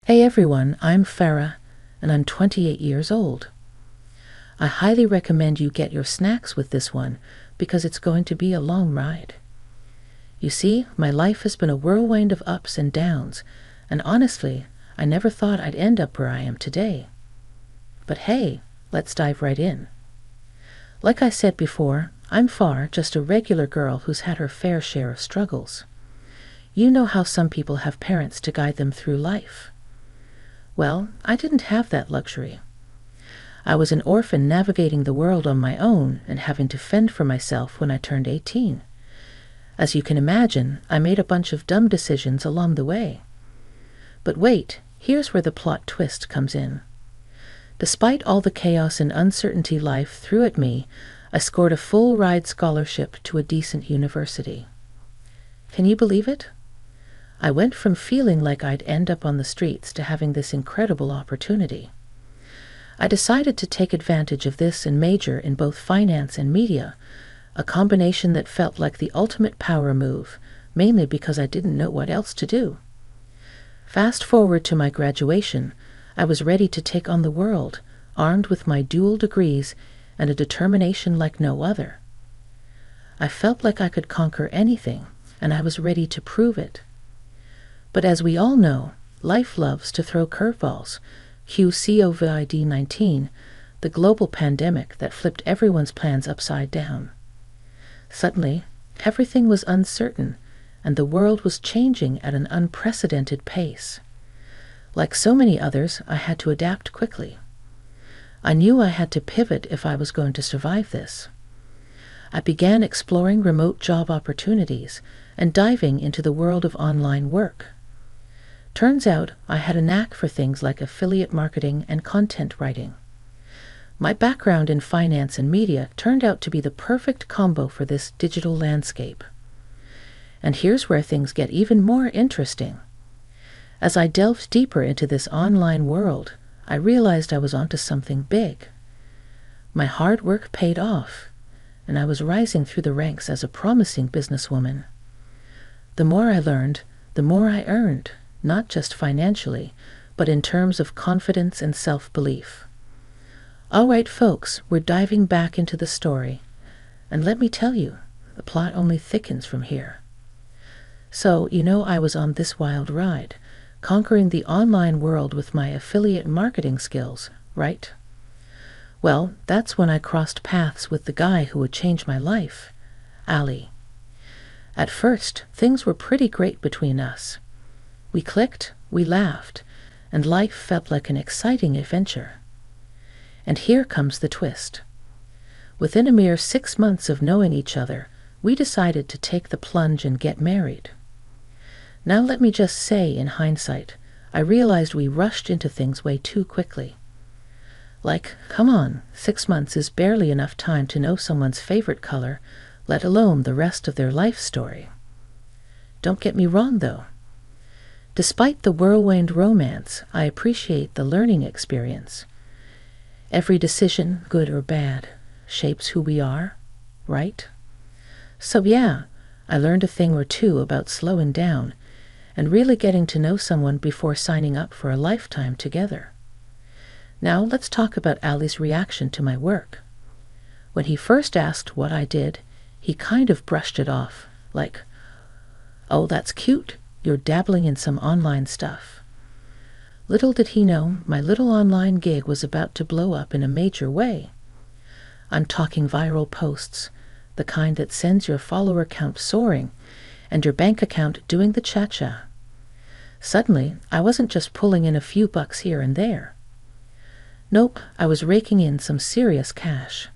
Hey everyone, I'm Farah, and I'm 28 years old. I highly recommend you get your snacks with this one because it's going to be a long ride. You see, my life has been a whirlwind of ups and downs, and honestly, I never thought I'd end up where I am today. But hey, let's dive right in. Like I said before, I'm Far, just a regular girl who's had her fair share of struggles. You know how some people have parents to guide them through life. Well, I didn't have that luxury. I was an orphan navigating the world on my own and having to fend for myself when I turned 18. As you can imagine, I made a bunch of dumb decisions along the way. But wait, here's where the plot twist comes in. Despite all the chaos and uncertainty life threw at me, I scored a full-ride scholarship to a decent university. Can you believe it? I went from feeling like I'd end up on the streets to having this incredible opportunity. I decided to take advantage of this and major in both finance and media, a combination that felt like the ultimate power move, mainly because I didn't know what else to do. Fast forward to my graduation, I was ready to take on the world, armed with my dual degrees and a determination like no other. I felt like I could conquer anything, and I was ready to prove it. But as we all know, life loves to throw curveballs. Cue COVID-19, the global pandemic that flipped everyone's plans upside down. Suddenly, everything was uncertain, and the world was changing at an unprecedented pace. Like so many others, I had to adapt quickly. I knew I had to pivot if I was going to survive this. I began exploring remote job opportunities and diving into the world of online work. Turns out I had a knack for things like affiliate marketing and content writing. My background in finance and media turned out to be the perfect combo for this digital landscape. And here's where things get even more interesting. As I delved deeper into this online world, I realized I was onto something big. My hard work paid off, and I was rising through the ranks as a promising businesswoman. The more I learned, the more I earned, not just financially, but in terms of confidence and self-belief. All right, folks, we're diving back into the story. And let me tell you, the plot only thickens from here. So, I was on this wild ride, conquering the online world with my affiliate marketing skills, right? Well, that's when I crossed paths with the guy who would change my life, Ali. At first, things were pretty great between us. We clicked, we laughed, and life felt like an exciting adventure. And here comes the twist. Within a mere 6 months of knowing each other, we decided to take the plunge and get married. Now let me just say, in hindsight, I realized we rushed into things way too quickly. Like, come on, 6 months is barely enough time to know someone's favorite color, let alone the rest of their life story. Don't get me wrong, though. Despite the whirlwind romance, I appreciate the learning experience. Every decision, good or bad, shapes who we are, right? So yeah, I learned a thing or two about slowing down and really getting to know someone before signing up for a lifetime together. Now let's talk about Ali's reaction to my work. When he first asked what I did, he kind of brushed it off, like, "Oh, that's cute. You're dabbling in some online stuff." Little did he know, my little online gig was about to blow up in a major way. I'm talking viral posts, the kind that sends your follower count soaring and your bank account doing the cha-cha. Suddenly, I wasn't just pulling in a few bucks here and there. Nope, I was raking in some serious cash.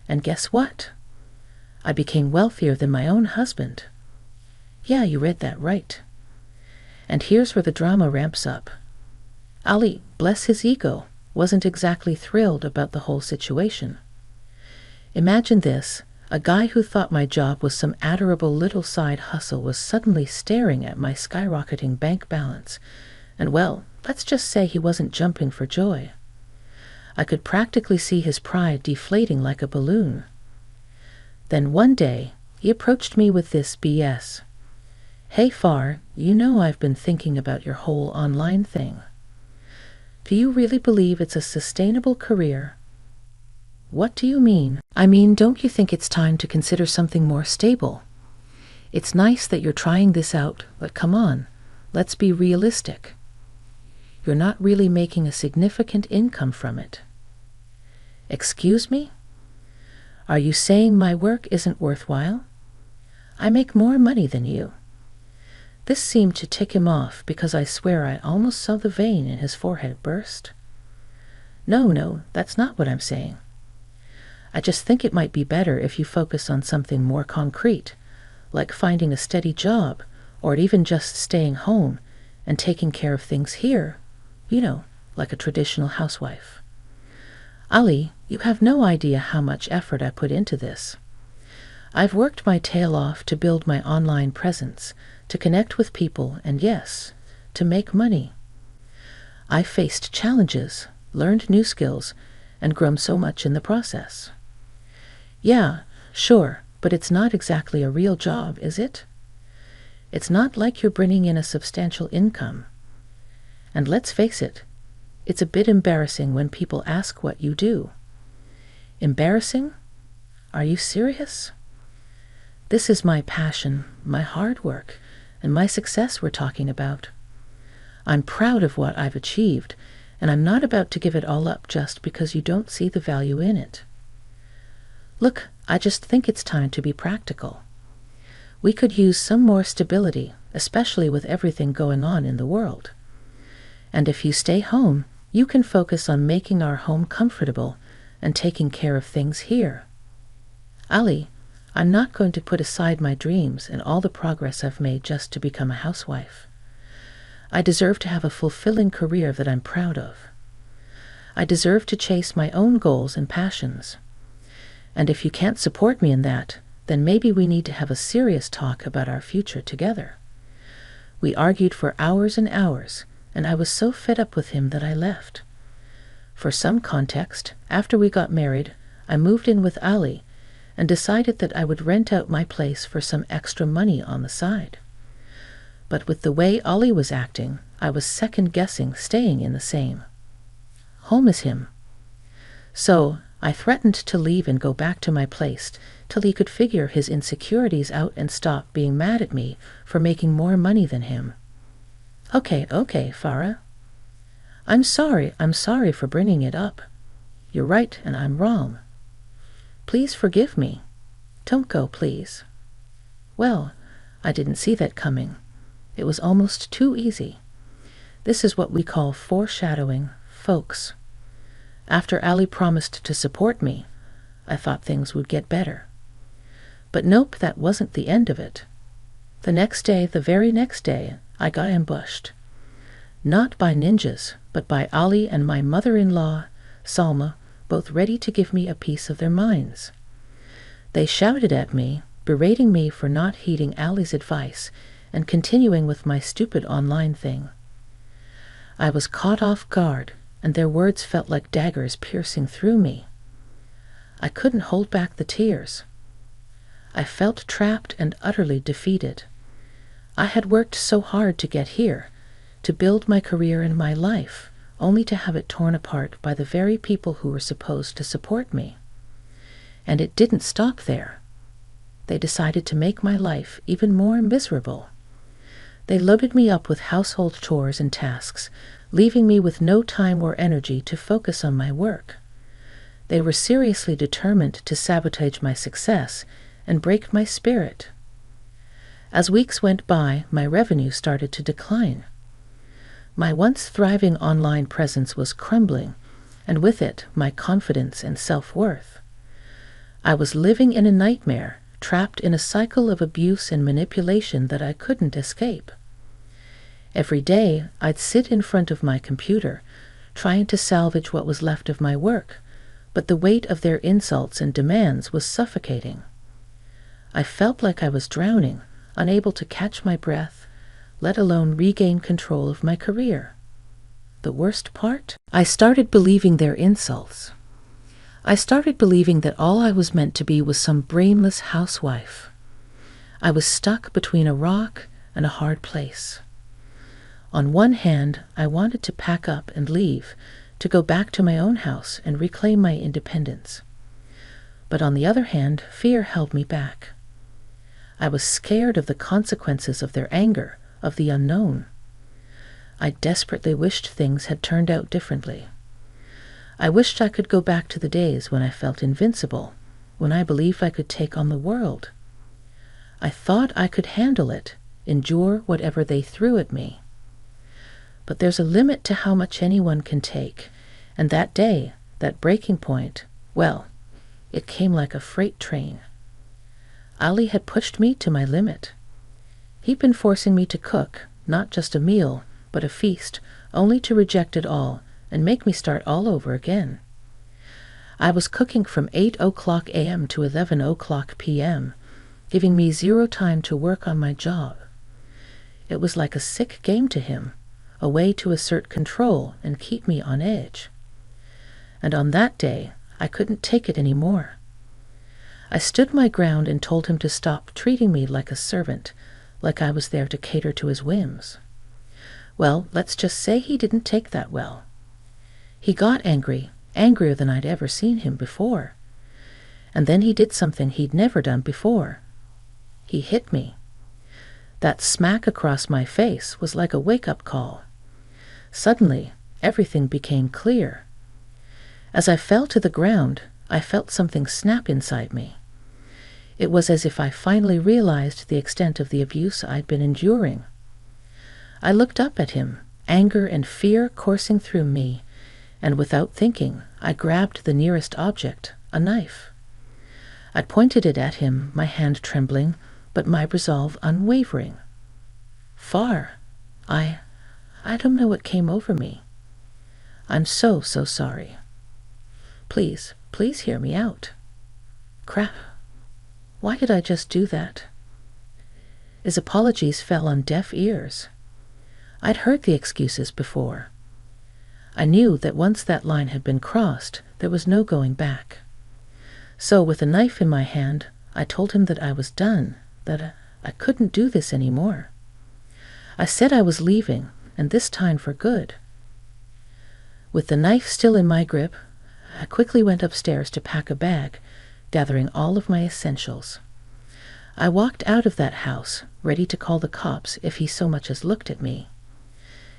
And guess what? I became wealthier than my own husband. Yeah, you read that right. And here's where the drama ramps up. Ali, bless his ego, wasn't exactly thrilled about the whole situation. Imagine this, a guy who thought my job was some adorable little side hustle was suddenly staring at my skyrocketing bank balance, and well, let's just say he wasn't jumping for joy. I could practically see his pride deflating like a balloon. Then one day, he approached me with this BS. Hey Far, you know I've been thinking about your whole online thing. Do you really believe it's a sustainable career? What do you mean? I mean, don't you think it's time to consider something more stable? It's nice that you're trying this out, but come on, let's be realistic. You're not really making a significant income from it. Excuse me? Are you saying my work isn't worthwhile? I make more money than you. This seemed to tick him off because I swear I almost saw the vein in his forehead burst. No, that's not what I'm saying. I just think it might be better if you focus on something more concrete, like finding a steady job, or even just staying home and taking care of things here, like a traditional housewife. Ali, you have no idea how much effort I put into this. I've worked my tail off to build my online presence, to connect with people, and yes, to make money. I faced challenges, learned new skills, and grown so much in the process. Yeah, sure, but it's not exactly a real job, is it? It's not like you're bringing in a substantial income. And let's face it, it's a bit embarrassing when people ask what you do. Embarrassing? Are you serious? This is my passion, my hard work, and my success we're talking about. I'm proud of what I've achieved, and I'm not about to give it all up just because you don't see the value in it. Look, I just think it's time to be practical. We could use some more stability, especially with everything going on in the world. And if you stay home, you can focus on making our home comfortable and taking care of things here. Ali, I'm not going to put aside my dreams and all the progress I've made just to become a housewife. I deserve to have a fulfilling career that I'm proud of. I deserve to chase my own goals and passions. And if you can't support me in that, then maybe we need to have a serious talk about our future together. We argued for hours and hours, and I was so fed up with him that I left. For some context, after we got married, I moved in with Ali and decided that I would rent out my place for some extra money on the side. But with the way Ali was acting, I was second-guessing staying in the same home as him. So I threatened to leave and go back to my place till he could figure his insecurities out and stop being mad at me for making more money than him. Okay, Farah. I'm sorry for bringing it up. You're right and I'm wrong. Please forgive me. Don't go, please. Well, I didn't see that coming. It was almost too easy. This is what we call foreshadowing, folks. After Ali promised to support me, I thought things would get better. But nope, that wasn't the end of it. The very next day, I got ambushed. Not by ninjas, but by Ali and my mother-in-law, Salma, both ready to give me a piece of their minds. They shouted at me, berating me for not heeding Ali's advice and continuing with my stupid online thing. I was caught off guard, and their words felt like daggers piercing through me. I couldn't hold back the tears. I felt trapped and utterly defeated. I had worked so hard to get here, to build my career and my life, only to have it torn apart by the very people who were supposed to support me. And it didn't stop there. They decided to make my life even more miserable. They loaded me up with household chores and tasks, leaving me with no time or energy to focus on my work. They were seriously determined to sabotage my success and break my spirit. As weeks went by, my revenue started to decline. My once thriving online presence was crumbling, and with it, my confidence and self-worth. I was living in a nightmare, trapped in a cycle of abuse and manipulation that I couldn't escape. Every day, I'd sit in front of my computer, trying to salvage what was left of my work, but the weight of their insults and demands was suffocating. I felt like I was drowning, unable to catch my breath, let alone regain control of my career. The worst part? I started believing their insults. I started believing that all I was meant to be was some brainless housewife. I was stuck between a rock and a hard place. On one hand, I wanted to pack up and leave, to go back to my own house and reclaim my independence. But on the other hand, fear held me back. I was scared of the consequences of their anger, of the unknown. I desperately wished things had turned out differently. I wished I could go back to the days when I felt invincible, when I believed I could take on the world. I thought I could handle it, endure whatever they threw at me. But there's a limit to how much anyone can take, and that day, that breaking point, well, it came like a freight train. Ali had pushed me to my limit. He'd been forcing me to cook, not just a meal, but a feast, only to reject it all and make me start all over again. I was cooking from 8:00 a.m. to 11:00 p.m., giving me zero time to work on my job. It was like a sick game to him, a way to assert control and keep me on edge. And on that day, I couldn't take it anymore. I stood my ground and told him to stop treating me like a servant, like I was there to cater to his whims. Well, let's just say he didn't take that well. He got angry, angrier than I'd ever seen him before. And then he did something he'd never done before. He hit me. That smack across my face was like a wake-up call. Suddenly, everything became clear. As I fell to the ground, I felt something snap inside me. It was as if I finally realized the extent of the abuse I'd been enduring. I looked up at him, anger and fear coursing through me, and without thinking, I grabbed the nearest object, a knife. I pointed it at him, my hand trembling, but my resolve unwavering. Far. I don't know what came over me. I'm so sorry. Please hear me out. Crap. Why did I just do that? His apologies fell on deaf ears. I'd heard the excuses before. I knew that once that line had been crossed, there was no going back. So, with a knife in my hand, I told him that I was done, that I couldn't do this anymore. I said I was leaving, and this time for good. With the knife still in my grip, I quickly went upstairs to pack a bag, gathering all of my essentials. I walked out of that house, ready to call the cops if he so much as looked at me.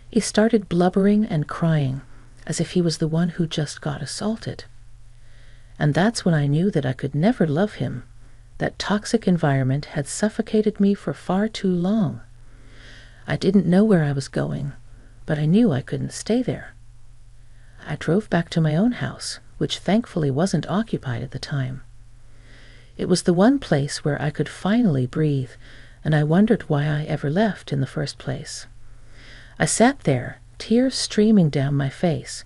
He started blubbering and crying, as if he was the one who just got assaulted. And that's when I knew that I could never love him. That toxic environment had suffocated me for far too long. I didn't know where I was going, but I knew I couldn't stay there. I drove back to my own house, which thankfully wasn't occupied at the time. It was the one place where I could finally breathe, and I wondered why I ever left in the first place. I sat there, tears streaming down my face,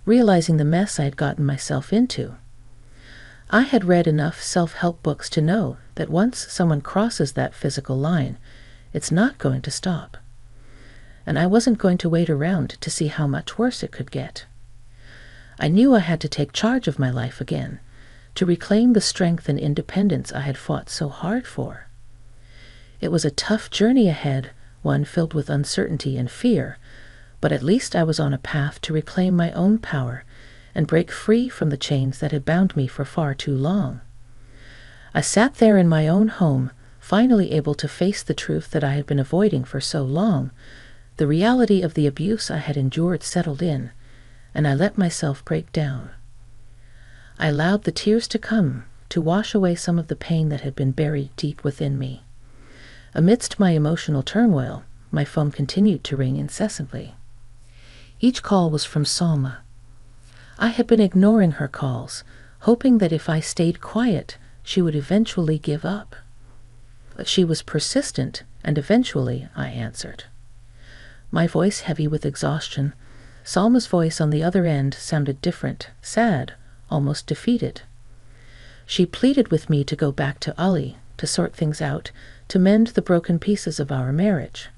realizing the mess I had gotten myself into. I had read enough self-help books to know that once someone crosses that physical line, it's not going to stop. And I wasn't going to wait around to see how much worse it could get. I knew I had to take charge of my life again, to reclaim the strength and independence I had fought so hard for. It was a tough journey ahead, one filled with uncertainty and fear, but at least I was on a path to reclaim my own power and break free from the chains that had bound me for far too long. I sat there in my own home, finally able to face the truth that I had been avoiding for so long. The reality of the abuse I had endured settled in, and I let myself break down. I allowed the tears to come, to wash away some of the pain that had been buried deep within me. Amidst my emotional turmoil, my phone continued to ring incessantly. Each call was from Salma. I had been ignoring her calls, hoping that if I stayed quiet, she would eventually give up. But she was persistent, and eventually I answered. My voice heavy with exhaustion, Salma's voice on the other end sounded different, sad, almost defeated. She pleaded with me to go back to Ali, to sort things out, to mend the broken pieces of our marriage.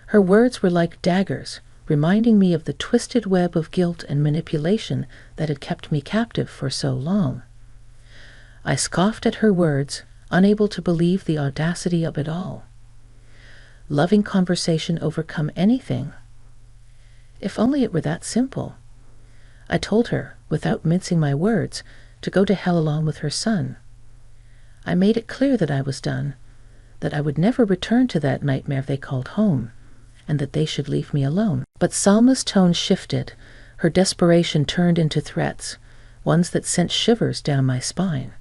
Her words were like daggers, reminding me of the twisted web of guilt and manipulation that had kept me captive for so long. I scoffed at her words, unable to believe the audacity of it all. loving conversation overcome anything? If only it were that simple. I told her, without mincing my words, to go to hell along with her son. I made it clear that I was done, that I would never return to that nightmare they called home, and that they should leave me alone. But Salma's tone shifted. Her desperation turned into threats, ones that sent shivers down my spine.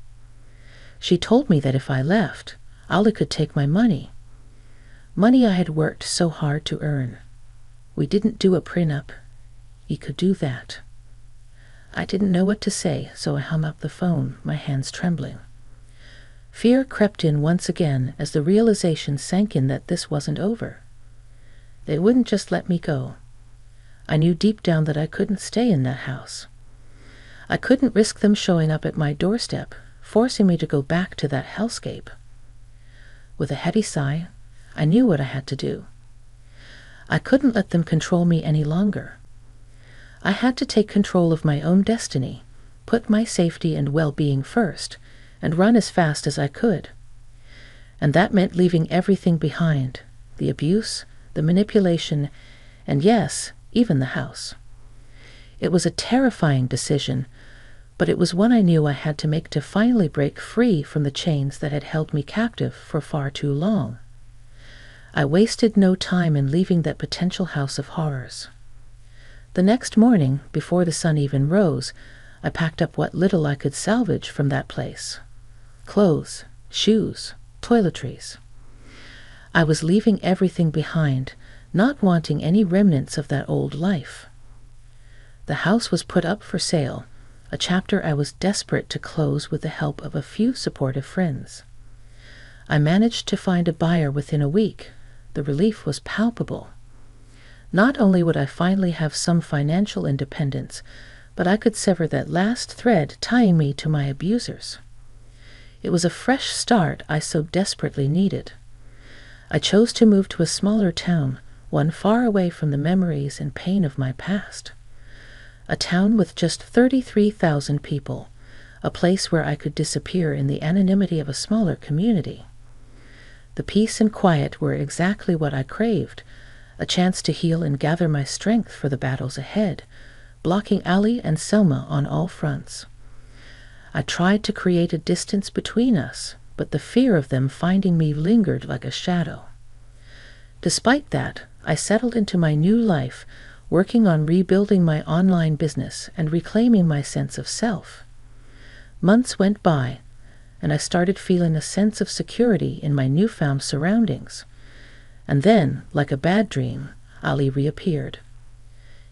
She told me that if I left, Ali could take my money. Money I had worked so hard to earn. We didn't do a prenup. He could do that. I didn't know what to say, so I hung up the phone, my hands trembling. Fear crept in once again as the realization sank in that this wasn't over. They wouldn't just let me go. I knew deep down that I couldn't stay in that house. I couldn't risk them showing up at my doorstep, forcing me to go back to that hellscape. With a heavy sigh, I knew what I had to do. I couldn't let them control me any longer. I had to take control of my own destiny, put my safety and well-being first, and run as fast as I could. And that meant leaving everything behind, the abuse, the manipulation, and yes, even the house. It was a terrifying decision, but it was one I knew I had to make to finally break free from the chains that had held me captive for far too long. I wasted no time in leaving that potential house of horrors. The next morning, before the sun even rose, I packed up what little I could salvage from that place. Clothes, shoes, toiletries. I was leaving everything behind, not wanting any remnants of that old life. The house was put up for sale, a chapter I was desperate to close with the help of a few supportive friends. I managed to find a buyer within a week. The relief was palpable. Not only would I finally have some financial independence, but I could sever that last thread tying me to my abusers. It was a fresh start I so desperately needed. I chose to move to a smaller town, one far away from the memories and pain of my past. A town with just 33,000 people, a place where I could disappear in the anonymity of a smaller community. The peace and quiet were exactly what I craved, a chance to heal and gather my strength for the battles ahead, blocking Ali and Selma on all fronts. I tried to create a distance between us, but the fear of them finding me lingered like a shadow. Despite that, I settled into my new life, working on rebuilding my online business and reclaiming my sense of self. Months went by, and I started feeling a sense of security in my newfound surroundings. And then, like a bad dream, Ali reappeared.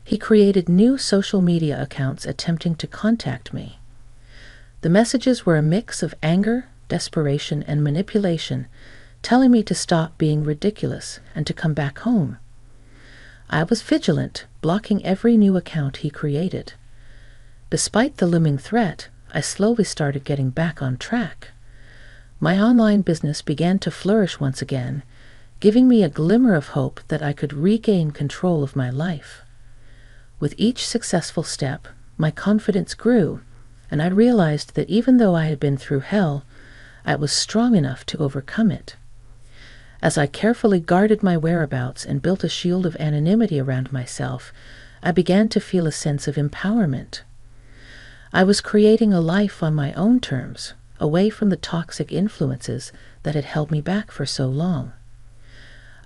He created new social media accounts attempting to contact me. The messages were a mix of anger, desperation, and manipulation, telling me to stop being ridiculous and to come back home. I was vigilant, blocking every new account he created. Despite the looming threat, I slowly started getting back on track. My online business began to flourish once again, giving me a glimmer of hope that I could regain control of my life. With each successful step, my confidence grew, and I realized that even though I had been through hell, I was strong enough to overcome it. As I carefully guarded my whereabouts and built a shield of anonymity around myself, I began to feel a sense of empowerment. I was creating a life on my own terms, away from the toxic influences that had held me back for so long.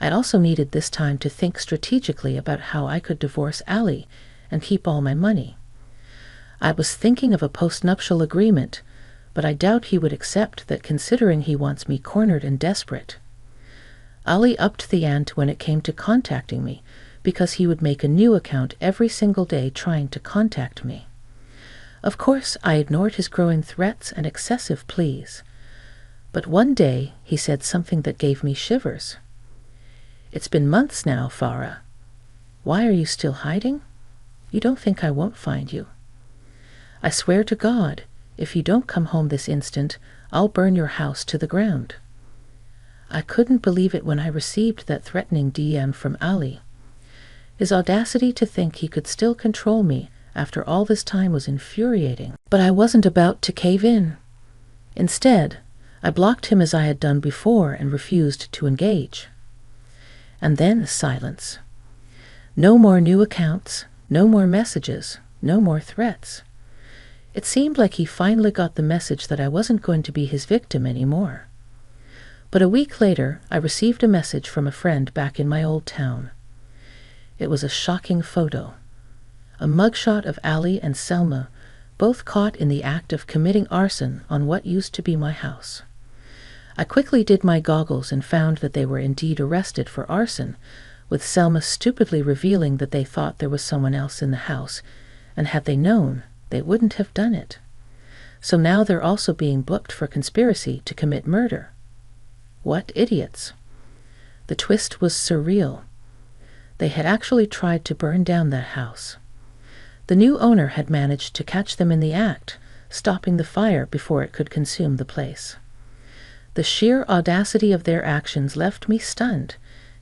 I also needed this time to think strategically about how I could divorce Ali and keep all my money. I was thinking of a postnuptial agreement, but I doubt he would accept that considering he wants me cornered and desperate. Ali upped the ante when it came to contacting me, because he would make a new account every single day trying to contact me. Of course, I ignored his growing threats and excessive pleas. But one day, he said something that gave me shivers. "It's been months now, Farah. Why are you still hiding? You don't think I won't find you? I swear to God, if you don't come home this instant, I'll burn your house to the ground." I couldn't believe it when I received that threatening DM from Ali. His audacity to think he could still control me after all this time was infuriating. But I wasn't about to cave in. Instead, I blocked him as I had done before and refused to engage. And then silence. No more new accounts, no more messages, no more threats. It seemed like he finally got the message that I wasn't going to be his victim anymore. But a week later, I received a message from a friend back in my old town. It was a shocking photo. A mugshot of Ali and Selma, both caught in the act of committing arson on what used to be my house. I quickly did my goggles and found that they were indeed arrested for arson, with Selma stupidly revealing that they thought there was someone else in the house, and had they known, they wouldn't have done it. So now they're also being booked for conspiracy to commit murder. What idiots! The twist was surreal. They had actually tried to burn down that house. The new owner had managed to catch them in the act, stopping the fire before it could consume the place. The sheer audacity of their actions left me stunned,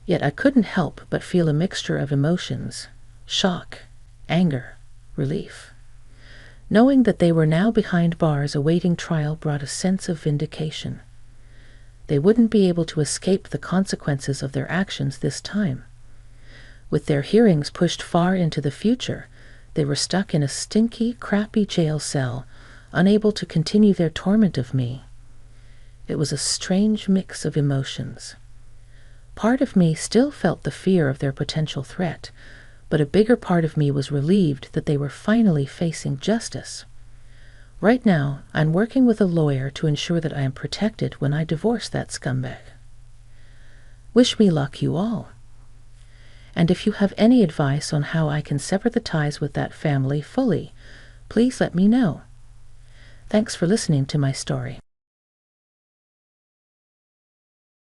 yet I couldn't help but feel a mixture of emotions: shock, anger, relief. Knowing that they were now behind bars awaiting trial brought a sense of vindication. They wouldn't be able to escape the consequences of their actions this time. With their hearings pushed far into the future, they were stuck in a stinky, crappy jail cell, unable to continue their torment of me. It was a strange mix of emotions. Part of me still felt the fear of their potential threat, but a bigger part of me was relieved that they were finally facing justice. Right now, I'm working with a lawyer to ensure that I am protected when I divorce that scumbag. Wish me luck, you all. And if you have any advice on how I can sever the ties with that family fully, please let me know. Thanks for listening to my story.